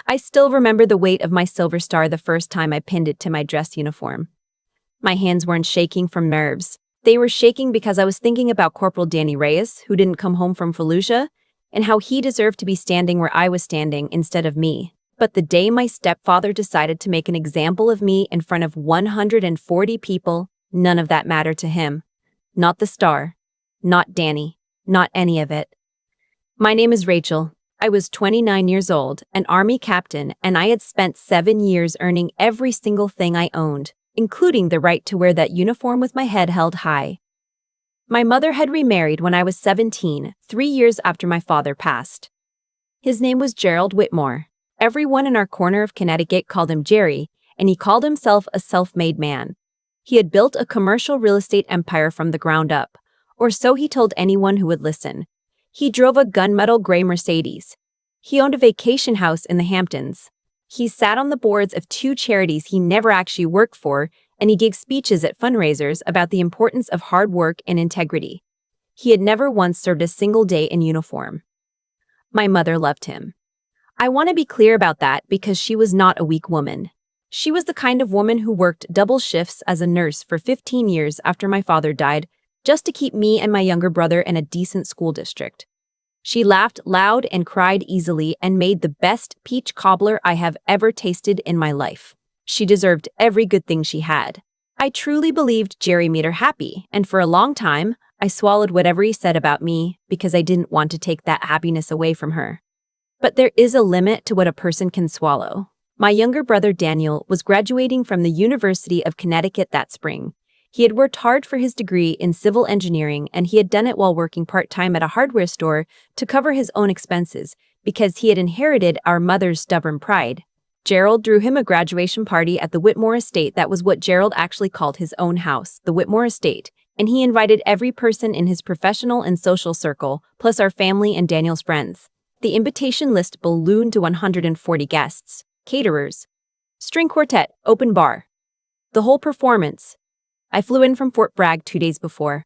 I still remember the weight of my silver star the first time I pinned it to my dress uniform. My hands weren't shaking from nerves. They were shaking because I was thinking about Corporal Danny Reyes, who didn't come home from Fallujah, and how he deserved to be standing where I was standing instead of me. But the day my stepfather decided to make an example of me in front of 140 people, none of that mattered to him. Not the star. Not Danny. Not any of it. My name is Rachel. I was 29 years old, an Army captain, and I had spent 7 years earning every single thing I owned, including the right to wear that uniform with my head held high. My mother had remarried when I was 17, 3 years after my father passed. His name was Gerald Whitmore. Everyone in our corner of Connecticut called him Jerry, and he called himself a self-made man. He had built a commercial real estate empire from the ground up, or so he told anyone who would listen. He drove a gunmetal gray Mercedes. He owned a vacation house in the Hamptons. He sat on the boards of 2 charities he never actually worked for, and he gave speeches at fundraisers about the importance of hard work and integrity. He had never once served a single day in uniform. My mother loved him. I want to be clear about that because she was not a weak woman. She was the kind of woman who worked double shifts as a nurse for 15 years after my father died, just to keep me and my younger brother in a decent school district. She laughed loud and cried easily and made the best peach cobbler I have ever tasted in my life. She deserved every good thing she had. I truly believed Jerry made her happy, and for a long time, I swallowed whatever he said about me because I didn't want to take that happiness away from her. But there is a limit to what a person can swallow. My younger brother Daniel was graduating from the University of Connecticut that spring. He had worked hard for his degree in civil engineering, and he had done it while working part-time at a hardware store to cover his own expenses because he had inherited our mother's stubborn pride. Gerald threw him a graduation party at the Whitmore estate. That was what Gerald actually called his own house, the Whitmore estate, and he invited every person in his professional and social circle, plus our family and Daniel's friends. The invitation list ballooned to 140 guests, caterers, string quartet, open bar. The whole performance. I flew in from Fort Bragg 2 days before.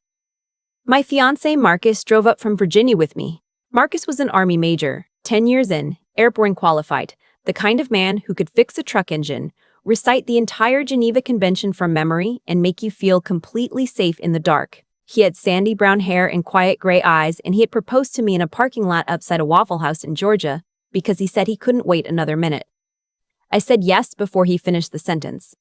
My fiancé Marcus drove up from Virginia with me. Marcus was an Army major, 10 years in, airborne qualified, the kind of man who could fix a truck engine, recite the entire Geneva Convention from memory, and make you feel completely safe in the dark. He had sandy brown hair and quiet gray eyes, and he had proposed to me in a parking lot outside a Waffle House in Georgia because he said he couldn't wait another minute. I said yes before he finished the sentence.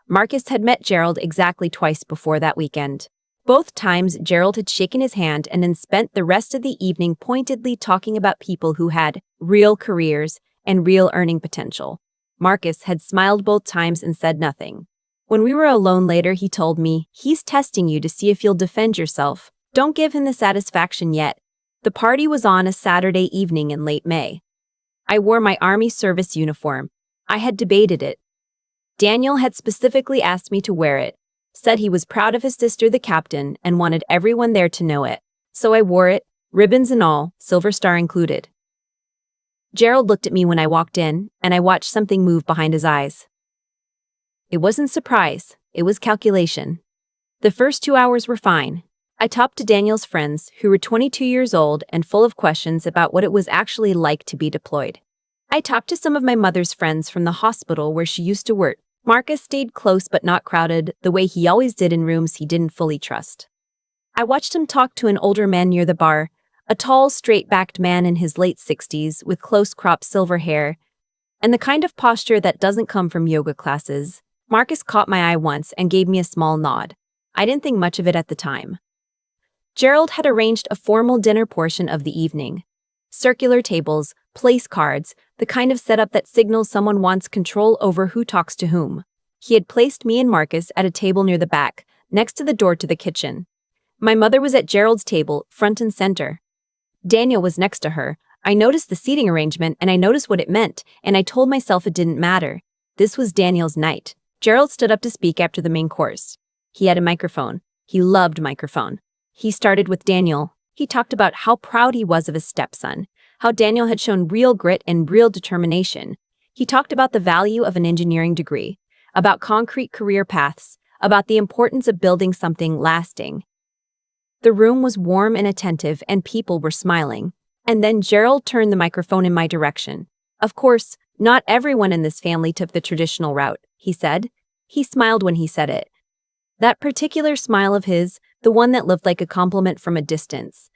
Marcus had met Gerald exactly twice before that weekend. Both times, Gerald had shaken his hand and then spent the rest of the evening pointedly talking about people who had real careers and real earning potential. Marcus had smiled both times and said nothing. When we were alone later, he told me, "He's testing you to see if you'll defend yourself. Don't give him the satisfaction yet." The party was on a Saturday evening in late May. I wore my Army service uniform. I had debated it. Daniel had specifically asked me to wear it, said he was proud of his sister, the captain, and wanted everyone there to know it. So I wore it, ribbons and all, silver star included. Gerald looked at me when I walked in, and I watched something move behind his eyes. It wasn't surprise, it was calculation. The first 2 hours were fine. I talked to Daniel's friends, who were 22 years old and full of questions about what it was actually like to be deployed. I talked to some of my mother's friends from the hospital where she used to work. Marcus stayed close but not crowded, the way he always did in rooms he didn't fully trust. I watched him talk to an older man near the bar, a tall, straight-backed man in his late 60s with close-cropped silver hair, and the kind of posture that doesn't come from yoga classes. Marcus caught my eye once and gave me a small nod. I didn't think much of it at the time. Gerald had arranged a formal dinner portion of the evening. Circular tables, place cards, the kind of setup that signals someone wants control over who talks to whom. He had placed me and Marcus at a table near the back, next to the door to the kitchen. My mother was at Gerald's table, front and center. Daniel was next to her. I noticed the seating arrangement and I noticed what it meant, and I told myself it didn't matter. This was Daniel's night. Gerald stood up to speak after the main course. He had a microphone. He loved microphone. He started with Daniel. He talked about how proud he was of his stepson, how Daniel had shown real grit and real determination. He talked about the value of an engineering degree, about concrete career paths, about the importance of building something lasting. The room was warm and attentive, and people were smiling. And then Gerald turned the microphone in my direction. Of course, Not everyone in this family took the traditional route, he said. He smiled when he said it. That particular smile of his, the one that looked like a compliment from a distance.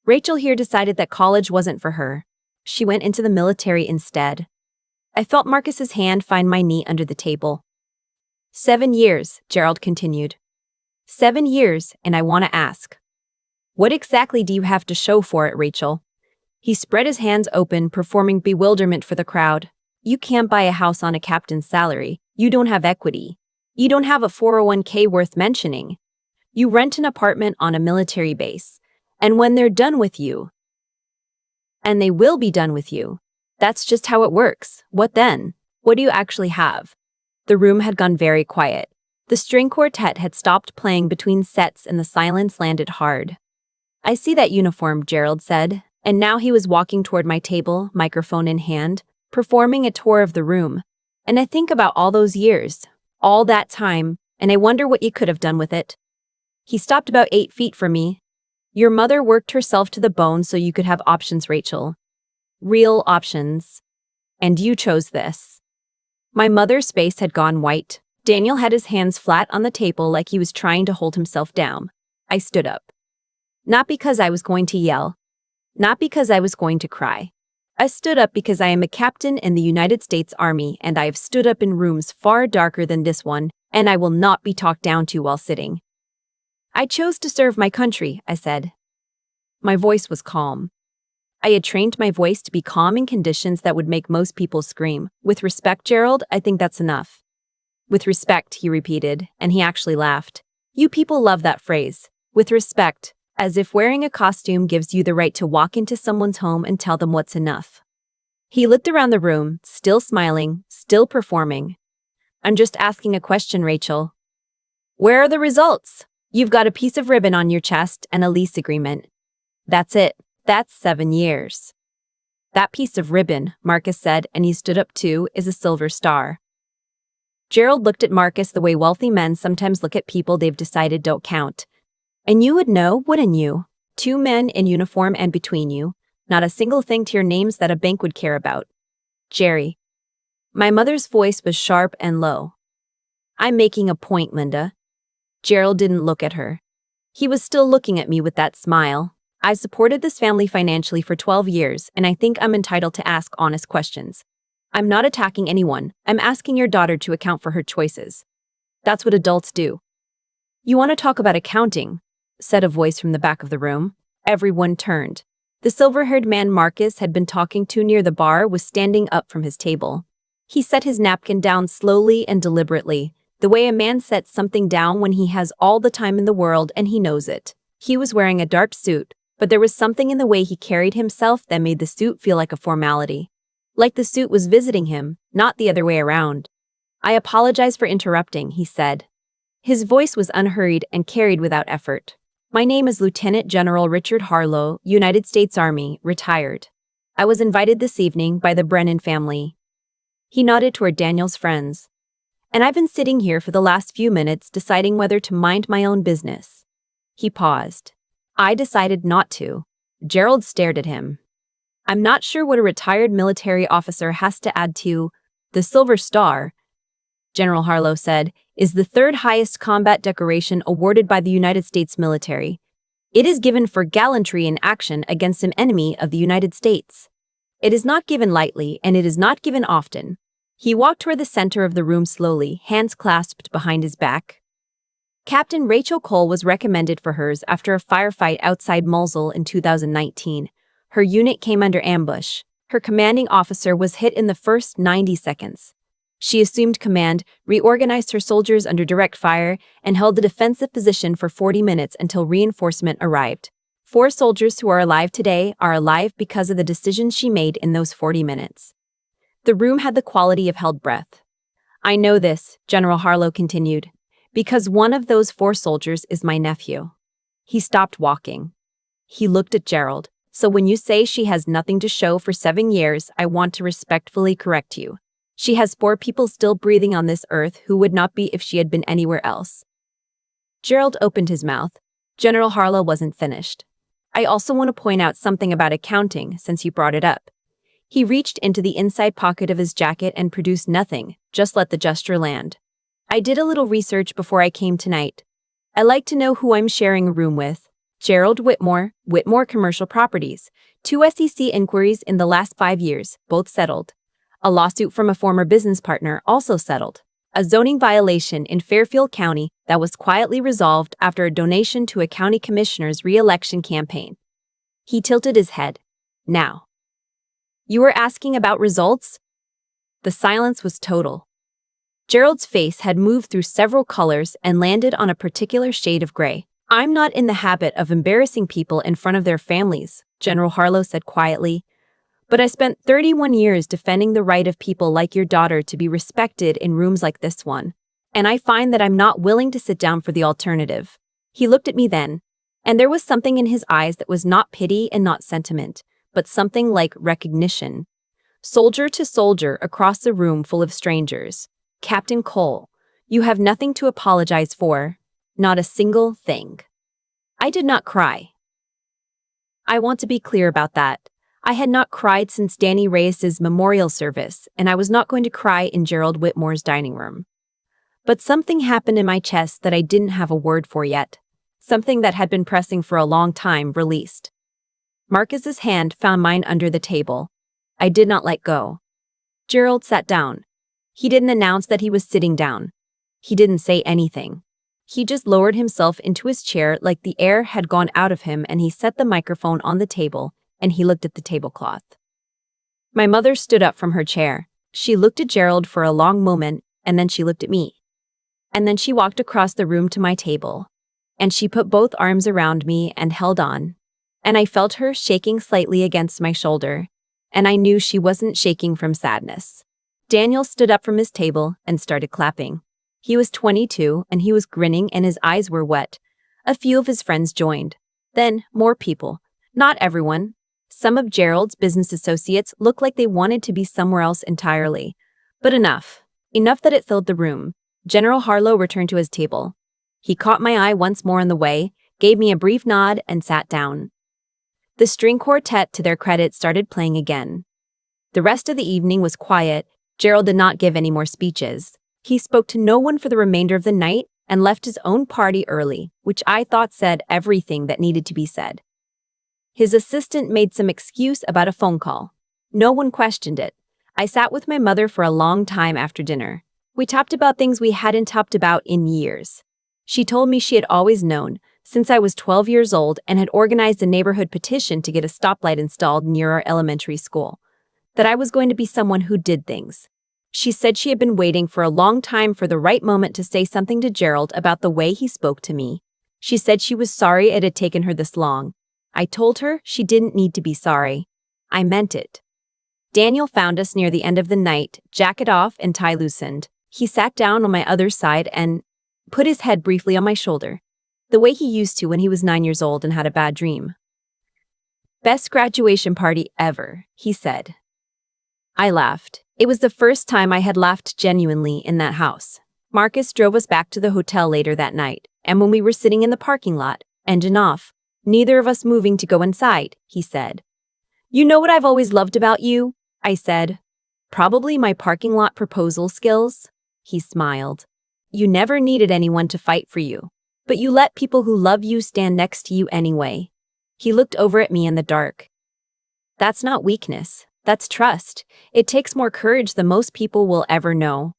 Rachel here decided that college wasn't for her. She went into the military instead. I felt Marcus's hand find my knee under the table. 7 years, Gerald continued. 7 years, and I want to ask. What exactly do you have to show for it, Rachel? He spread his hands open, performing bewilderment for the crowd. You can't buy a house on a captain's salary. You don't have equity. You don't have a 401k worth mentioning. You rent an apartment on a military base. And when they're done with you, and they will be done with you, that's just how it works. What then? What do you actually have? The room had gone very quiet. The string quartet had stopped playing between sets and the silence landed hard. I see that uniform, Gerald said, and now he was walking toward my table, microphone in hand, performing a tour of the room. And I think about all those years, all that time, and I wonder what you could have done with it. He stopped about 8 feet from me. Your mother worked herself to the bone so you could have options, Rachel. Real options. And you chose this. My mother's face had gone white. Daniel had his hands flat on the table like he was trying to hold himself down. I stood up. Not because I was going to yell. Not because I was going to cry. I stood up because I am a captain in the United States Army and I have stood up in rooms far darker than this one, and I will not be talked down to while sitting. I chose to serve my country, I said. My voice was calm. I had trained my voice to be calm in conditions that would make most people scream. With respect, Gerald, I think that's enough. With respect, he repeated, and he actually laughed. You people love that phrase. With respect. As if wearing a costume gives you the right to walk into someone's home and tell them what's enough. He looked around the room, still smiling, still performing. I'm just asking a question, Rachel. Where are the results? You've got a piece of ribbon on your chest and a lease agreement. That's it. That's 7 years. That piece of ribbon, Marcus said, and he stood up too, is a silver star. Gerald looked at Marcus the way wealthy men sometimes look at people they've decided don't count. And you would know, wouldn't you? 2 men in uniform and between you, not a single thing to your names that a bank would care about. Jerry. My mother's voice was sharp and low. I'm making a point, Linda. Gerald didn't look at her. He was still looking at me with that smile. I supported this family financially for 12 years, and I think I'm entitled to ask honest questions. I'm not attacking anyone. I'm asking your daughter to account for her choices. That's what adults do. You want to talk about accounting? Said a voice from the back of the room. Everyone turned. The silver-haired man Marcus had been talking to near the bar was standing up from his table. He set his napkin down slowly and deliberately, the way a man sets something down when he has all the time in the world and he knows it. He was wearing a dark suit, but there was something in the way he carried himself that made the suit feel like a formality. Like the suit was visiting him, not the other way around. I apologize for interrupting, he said. His voice was unhurried and carried without effort. My name is Lieutenant General Richard Harlow, United States Army, retired. I was invited this evening by the Brennan family. He nodded toward Daniel's friends. And I've been sitting here for the last few minutes deciding whether to mind my own business. He paused. I decided not to. Gerald stared at him. I'm not sure what a retired military officer has to add to the Silver Star, General Harlow said, is the 3rd highest combat decoration awarded by the United States military. It is given for gallantry in action against an enemy of the United States. It is not given lightly, and it is not given often. He walked toward the center of the room slowly, hands clasped behind his back. Captain Rachel Cole was recommended for hers after a firefight outside Mosul in 2019. Her unit came under ambush. Her commanding officer was hit in the first 90 seconds. She assumed command, reorganized her soldiers under direct fire, and held the defensive position for 40 minutes until reinforcement arrived. 4 soldiers who are alive today are alive because of the decisions she made in those 40 minutes. The room had the quality of held breath. I know this, General Harlow continued, because one of those 4 soldiers is my nephew. He stopped walking. He looked at Gerald. So when you say she has nothing to show for 7 years, I want to respectfully correct you. She has 4 people still breathing on this earth who would not be if she had been anywhere else. Gerald opened his mouth. General Harlow wasn't finished. I also want to point out something about accounting since you brought it up. He reached into the inside pocket of his jacket and produced nothing, just let the gesture land. I did a little research before I came tonight. I like to know who I'm sharing a room with. Gerald Whitmore, Whitmore Commercial Properties. 2 SEC inquiries in the last 5 years, both settled. A lawsuit from a former business partner, also settled. A zoning violation in Fairfield County that was quietly resolved after a donation to a county commissioner's re-election campaign. He tilted his head. Now. You were asking about results? The silence was total. Gerald's face had moved through several colors and landed on a particular shade of gray. I'm not in the habit of embarrassing people in front of their families, General Harlow said quietly. But I spent 31 years defending the right of people like your daughter to be respected in rooms like this one. And I find that I'm not willing to sit down for the alternative. He looked at me then, and there was something in his eyes that was not pity and not sentiment, but something like recognition. Soldier to soldier across the room full of strangers. Captain Cole, you have nothing to apologize for, not a single thing. I did not cry. I want to be clear about that. I had not cried since Danny Reyes's memorial service, and I was not going to cry in Gerald Whitmore's dining room. But something happened in my chest that I didn't have a word for yet. Something that had been pressing for a long time released. Marcus's hand found mine under the table. I did not let go. Gerald sat down. He didn't announce that he was sitting down. He didn't say anything. He just lowered himself into his chair like the air had gone out of him, and he set the microphone on the table, and he looked at the tablecloth. My mother stood up from her chair. She looked at Gerald for a long moment, and then she looked at me. And then she walked across the room to my table. And she put both arms around me and held on. And I felt her shaking slightly against my shoulder. And I knew she wasn't shaking from sadness. Daniel stood up from his table and started clapping. He was 22, and he was grinning and his eyes were wet. A few of his friends joined. Then, more people. Not everyone. Some of Gerald's business associates looked like they wanted to be somewhere else entirely. But enough. Enough that it filled the room. General Harlow returned to his table. He caught my eye once more on the way, gave me a brief nod, and sat down. The string quartet, to their credit, started playing again. The rest of the evening was quiet. Gerald did not give any more speeches. He spoke to no one for the remainder of the night and left his own party early, which I thought said everything that needed to be said. His assistant made some excuse about a phone call. No one questioned it. I sat with my mother for a long time after dinner. We talked about things we hadn't talked about in years. She told me she had always known, since I was 12 years old and had organized a neighborhood petition to get a stoplight installed near our elementary school, that I was going to be someone who did things. She said she had been waiting for a long time for the right moment to say something to Gerald about the way he spoke to me. She said she was sorry it had taken her this long. I told her she didn't need to be sorry. I meant it. Daniel found us near the end of the night, jacket off and tie loosened. He sat down on my other side and put his head briefly on my shoulder, the way he used to when he was 9 years old and had a bad dream. Best graduation party ever, he said. I laughed. It was the first time I had laughed genuinely in that house. Marcus drove us back to the hotel later that night, and when we were sitting in the parking lot, engine off, neither of us moving to go inside, he said, "You know what I've always loved about you?" I said. "Probably my parking lot proposal skills." He smiled. "You never needed anyone to fight for you, but you let people who love you stand next to you anyway." He looked over at me in the dark. "That's not weakness. That's trust. It takes more courage than most people will ever know."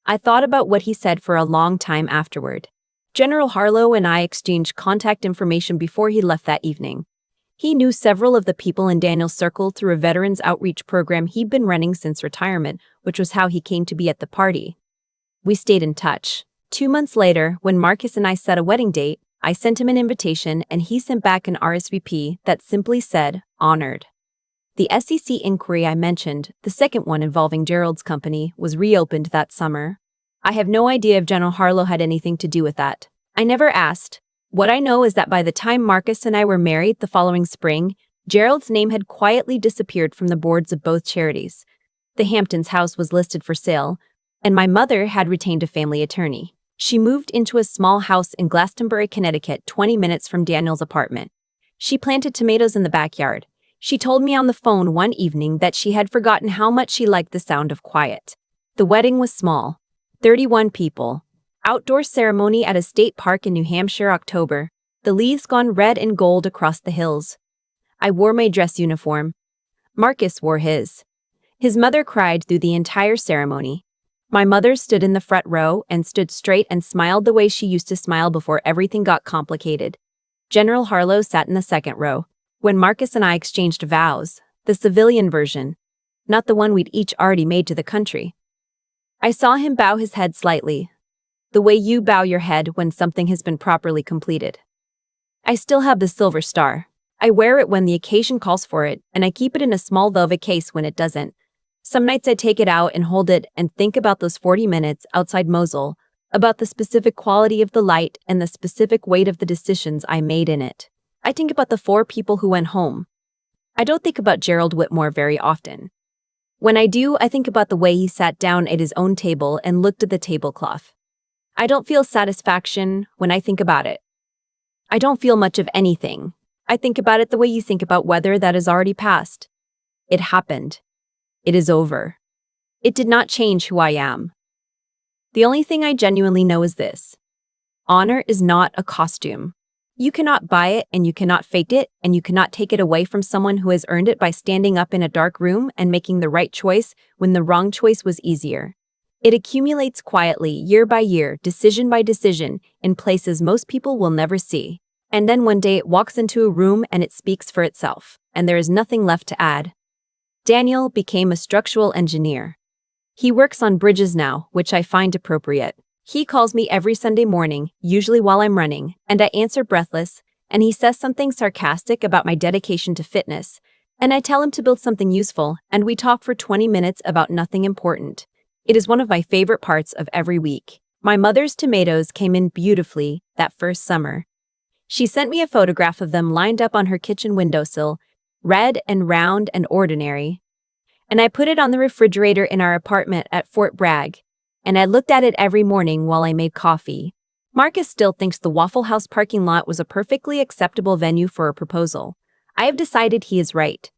I thought about what he said for a long time afterward. General Harlow and I exchanged contact information before he left that evening. He knew several of the people in Daniel's circle through a veterans outreach program he'd been running since retirement, which was how he came to be at the party. We stayed in touch. 2 months later, when Marcus and I set a wedding date, I sent him an invitation and he sent back an RSVP that simply said, "Honored." The SEC inquiry I mentioned, the second one involving Gerald's company, was reopened that summer. I have no idea if General Harlow had anything to do with that. I never asked. What I know is that by the time Marcus and I were married the following spring, Gerald's name had quietly disappeared from the boards of both charities. The Hamptons house was listed for sale, and my mother had retained a family attorney. She moved into a small house in Glastonbury, Connecticut, 20 minutes from Daniel's apartment. She planted tomatoes in the backyard. She told me on the phone one evening that she had forgotten how much she liked the sound of quiet. The wedding was small. 31 people. Outdoor ceremony at a state park in New Hampshire, October. The leaves gone red and gold across the hills. I wore my dress uniform. Marcus wore his. His mother cried through the entire ceremony. My mother stood in the front row and stood straight and smiled the way she used to smile before everything got complicated. General Harlow sat in the second row. When Marcus and I exchanged vows, the civilian version, not the one we'd each already made to the country. I saw him bow his head slightly, the way you bow your head when something has been properly completed. I still have the silver star. I wear it when the occasion calls for it, and I keep it in a small velvet case when it doesn't. Some nights I take it out and hold it and think about those 40 minutes outside Mosul, about the specific quality of the light and the specific weight of the decisions I made in it. I think about the 4 people who went home. I don't think about Gerald Whitmore very often. When I do, I think about the way he sat down at his own table and looked at the tablecloth. I don't feel satisfaction when I think about it. I don't feel much of anything. I think about it the way you think about weather that has already passed. It happened. It is over. It did not change who I am. The only thing I genuinely know is this. Honor is not a costume. You cannot buy it and you cannot fake it and you cannot take it away from someone who has earned it by standing up in a dark room and making the right choice when the wrong choice was easier. It accumulates quietly, year by year, decision by decision, in places most people will never see. And then one day it walks into a room and it speaks for itself, and there is nothing left to add. Daniel became a structural engineer. He works on bridges now, which I find appropriate. He calls me every Sunday morning, usually while I'm running, and I answer breathless, and he says something sarcastic about my dedication to fitness, and I tell him to build something useful, and we talk for 20 minutes about nothing important. It is one of my favorite parts of every week. My mother's tomatoes came in beautifully that first summer. She sent me a photograph of them lined up on her kitchen windowsill, red and round and ordinary. And I put it on the refrigerator in our apartment at Fort Bragg, and I looked at it every morning while I made coffee. Marcus still thinks the Waffle House parking lot was a perfectly acceptable venue for a proposal. I have decided he is right.